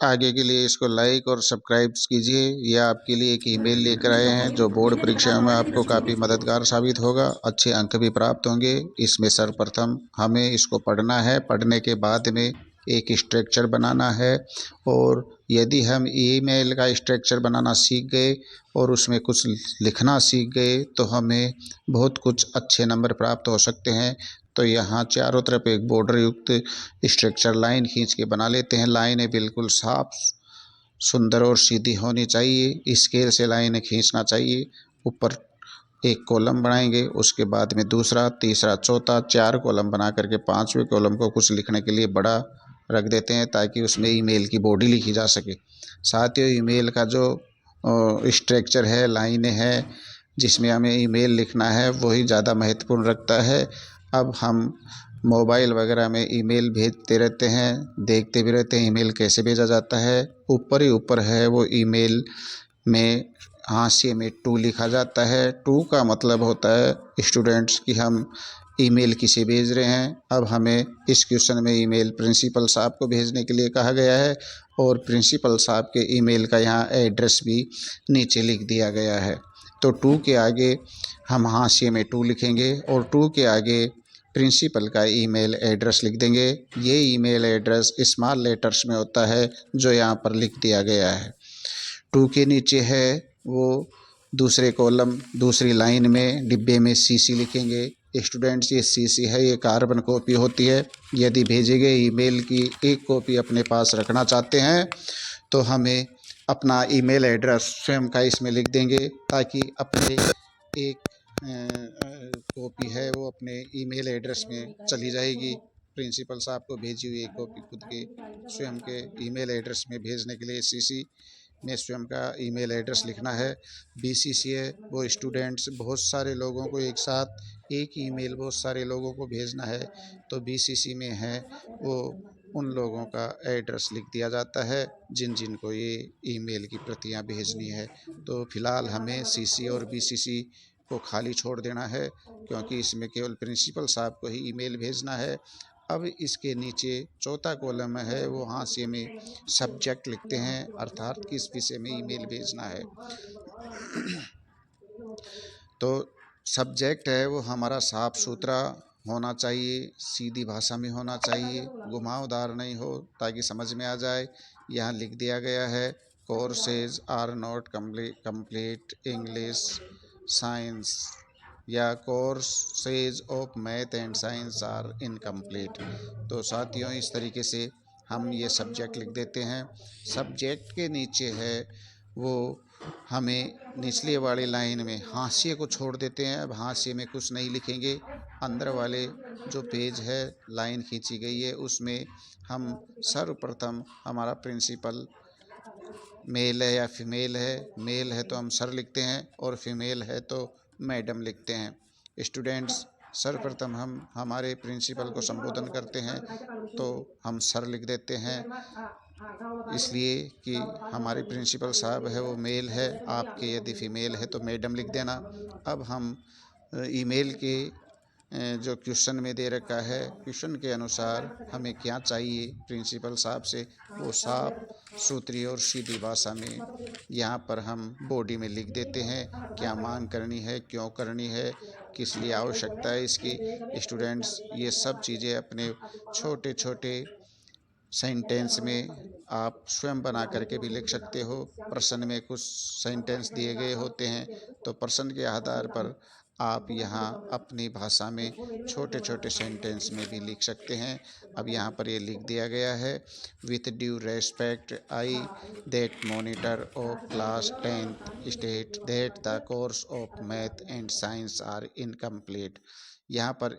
आगे के लिए इसको लाइक और सब्सक्राइब कीजिए। ये आपके लिए एक ईमेल लेकर आए हैं जो बोर्ड परीक्षा में आपको काफ़ी मददगार साबित होगा, अच्छे अंक भी प्राप्त होंगे। इसमें सर्वप्रथम हमें इसको पढ़ना है, पढ़ने के बाद में एक स्ट्रक्चर बनाना है, और यदि हम ईमेल का स्ट्रक्चर बनाना सीख गए और उसमें कुछ लिखना सीख गए तो हमें बहुत कुछ अच्छे नंबर प्राप्त हो सकते हैं। तो यहाँ चारों तरफ एक बॉर्डर युक्त स्ट्रक्चर लाइन खींच के बना लेते हैं। लाइनें बिल्कुल साफ सुंदर और सीधी होनी चाहिए, स्केल से लाइनें खींचना चाहिए। ऊपर एक कॉलम बनाएंगे, उसके बाद में दूसरा, तीसरा, चौथा, 4 कॉलम बना करके 5वें कॉलम को कुछ लिखने के लिए बड़ा रख देते हैं ताकि उसमें ईमेल की बॉडी लिखी जा सके। साथ ही ईमेल का जो स्ट्रक्चर है, लाइनें हैं जिसमें हमें ईमेल लिखना है, वही ज़्यादा महत्वपूर्ण रखता है। अब हम मोबाइल वगैरह में ईमेल भेजते रहते हैं, देखते भी रहते हैं ईमेल कैसे भेजा जाता है। ऊपर ही ऊपर है वो ईमेल में हाशिए में टू लिखा जाता है। टू का मतलब होता है स्टूडेंट्स कि हम ईमेल किसे भेज रहे हैं। अब हमें इस क्वेश्चन में ईमेल प्रिंसिपल साहब को भेजने के लिए कहा गया है, और प्रिंसिपल साहब के ईमेल का यहाँ एड्रेस भी नीचे लिख दिया गया है। तो टू के आगे हम हाशिए में टू लिखेंगे और टू के आगे प्रिंसिपल का ईमेल एड्रेस लिख देंगे। ये ईमेल एड्रेस स्मॉल लेटर्स में होता है जो यहाँ पर लिख दिया गया है। टू के नीचे है वो दूसरे कॉलम, दूसरी लाइन में डिब्बे में सीसी लिखेंगे। स्टूडेंट्स, ये सीसी है, ये कार्बन कॉपी होती है। यदि भेजे गए ईमेल की एक कॉपी अपने पास रखना चाहते हैं तो हमें अपना ईमेल एड्रेस स्वयं का इसमें लिख देंगे ताकि अपने एक कॉपी है वो अपने ईमेल एड्रेस में चली जाएगी। प्रिंसिपल साहब को भेजी हुई एक कॉपी खुद के स्वयं के ईमेल एड्रेस में भेजने के लिए सीसी में स्वयं का ईमेल एड्रेस लिखना है। बीसीसी है वो स्टूडेंट्स, बहुत सारे लोगों को एक साथ एक ईमेल बहुत सारे लोगों को भेजना है, तो बीसीसी में है वो उन लोगों का एड्रेस लिख दिया जाता है जिन जिन को ये ईमेल की प्रतियां भेजनी है। तो फिलहाल हमें सीसी और बीसीसी को खाली छोड़ देना है क्योंकि इसमें केवल प्रिंसिपल साहब को ही ईमेल भेजना है। अब इसके नीचे चौथा कॉलम है वो हाशिए में सब्जेक्ट लिखते हैं, अर्थात किस विषय में ईमेल भेजना है। तो सब्जेक्ट है वो हमारा साफ सुथरा होना चाहिए, सीधी भाषा में होना चाहिए, घुमावदार नहीं हो ताकि समझ में आ जाए। यहाँ लिख दिया गया है courses are not complete English science, या courses of math and science are incomplete. तो साथियों, इस तरीके से हम ये सब्जेक्ट लिख देते हैं। सब्जेक्ट के नीचे है वो हमें निचले वाली लाइन में हाशिए को छोड़ देते हैं। अब हाशिए में कुछ नहीं लिखेंगे, अंदर वाले जो पेज है लाइन खींची गई है उसमें हम सर्वप्रथम हमारा प्रिंसिपल मेल है या फीमेल है, मेल है तो हम सर लिखते हैं और फीमेल है तो मैडम लिखते हैं। स्टूडेंट्स, सर्वप्रथम हम हमारे प्रिंसिपल को संबोधन करते हैं तो हम सर लिख देते हैं, इसलिए कि हमारे प्रिंसिपल साहब है वो मेल है, आपके यदि फीमेल है तो मैडम लिख देना। अब हम ईमेल के जो क्वेश्चन में दे रखा है, क्वेश्चन के अनुसार हमें क्या चाहिए प्रिंसिपल साहब से, वो साफ सुथरी और सीधी भाषा में यहाँ पर हम बॉडी में लिख देते हैं। क्या मांग करनी है, क्यों करनी है, किस लिए आवश्यकता है इसकी। स्टूडेंट्स, ये सब चीज़ें अपने छोटे छोटे सेंटेंस में आप स्वयं बना करके भी लिख सकते हो। प्रश्न में कुछ सेंटेंस दिए गए होते हैं तो प्रश्न के आधार पर आप यहाँ अपनी भाषा में छोटे छोटे सेंटेंस में भी लिख सकते हैं। अब यहाँ पर ये लिख दिया गया है, with due respect I that monitor of class 10th state that the course of math and science are incomplete. यहाँ पर